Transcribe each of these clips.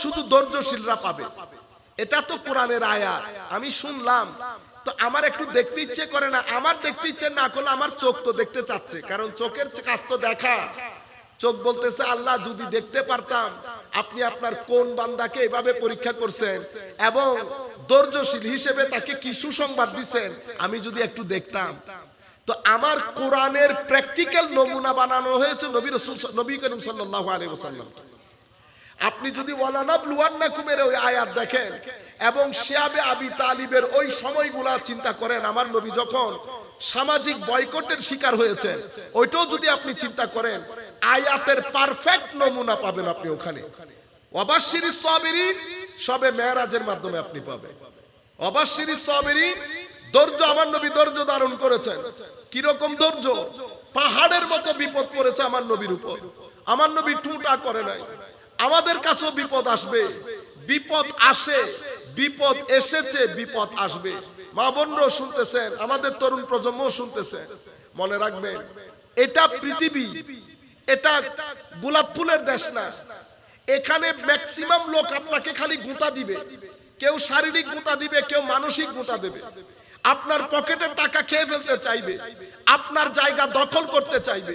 শুধু ধৈর্যশীলরা পাবে। এটা তো কোরআনের আয়াত। আমি শুনলাম তো আমার একটু দেখতে ইচ্ছে করে না? আমার দেখতে ইচ্ছে না করলে আমার চোখ তো দেখতে চাচ্ছে, কারণ চোখের কাজ তো দেখা। চোখ বলতেছে আল্লাহ যদি দেখতে পারতাম আপনি আপনার কোন বান্দাকে এভাবে পরীক্ষা করছেন এবং ধৈর্যশীল হিসেবে তাকে কি সুসংবাদ দিচ্ছেন, আমি যদি একটু দেখতাম। তো আমার কোরআনের প্র্যাকটিক্যাল নমুনা বানানো হয়েছে নবী করিম সাল্লাল্লাহু আলাইহি ওয়াসাল্লাম। আপনি যদি ওয়ালানাবলুওয়ান্নাকুমের ওই আয়াত দেখেন এবং শিয়াবে আবি তালিবের ওই সময়গুলা চিন্তা করেন, আমার নবী যখন সামাজিক বয়কটের শিকার হয়েছে ওইটাও যদি আপনি চিন্তা করেন, আয়াতের পারফেক্ট নমুনা পাবেন আপনি ওখানে। ওয়াবাশশিরিস সাবিরিন সবে মেরাজের মাধ্যমে আপনি পাবেন। ওয়াবাশশিরিস সাবিরিন, ধৈর্য, আমার নবী ধৈর্য ধারণ করেছেন। কি রকম ধৈর্য? পাহাড়ের মতো বিপদ পড়েছে আমার নবীর উপর, আমার নবী টুটা করে নাই। আমাদের কাছেও বিপদ আসবে, বিপদ আসে, বিপদ এসেছে, বিপদ আসবে। মা বোনরাও শুনতেছেন, আমাদের তরুণ প্রজন্মও শুনতেছে। মনে রাখবেন, এটা পৃথিবী, এটা গোলাপ ফুলের দেশ না। এখানে ম্যাক্সিমাম লোক আপনাকে খালি গুঁতা দিবে, কেউ শারীরিক গুঁতা দিবে, কেউ মানসিক গুঁতা দেবে। আপনার পকেটের টাকা খেয়ে ফেলতে চাইবে, আপনার জায়গা দখল করতে চাইবে,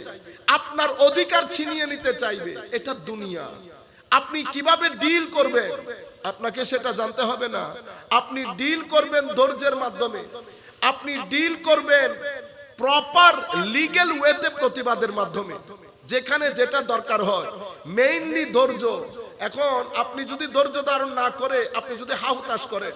আপনার অধিকার ছিনিয়ে নিতে চাইবে। এটা দুনিয়া। আপনি কিভাবে ডিল করবেন আপনাকে সেটা জানতে হবে না। আপনি ডিল করবেন ধৈর্যের মাধ্যমে, আপনি ডিল করবেন প্রপার লিগ্যাল ওয়েতে, প্রতিবাদের মাধ্যমে, যেখানে যেটা দরকার হয়। মেইনলি ধৈর্য। এখন আপনি যদি ধৈর্য ধারণ না করে আপনি যদি হাহুতাশ করেন,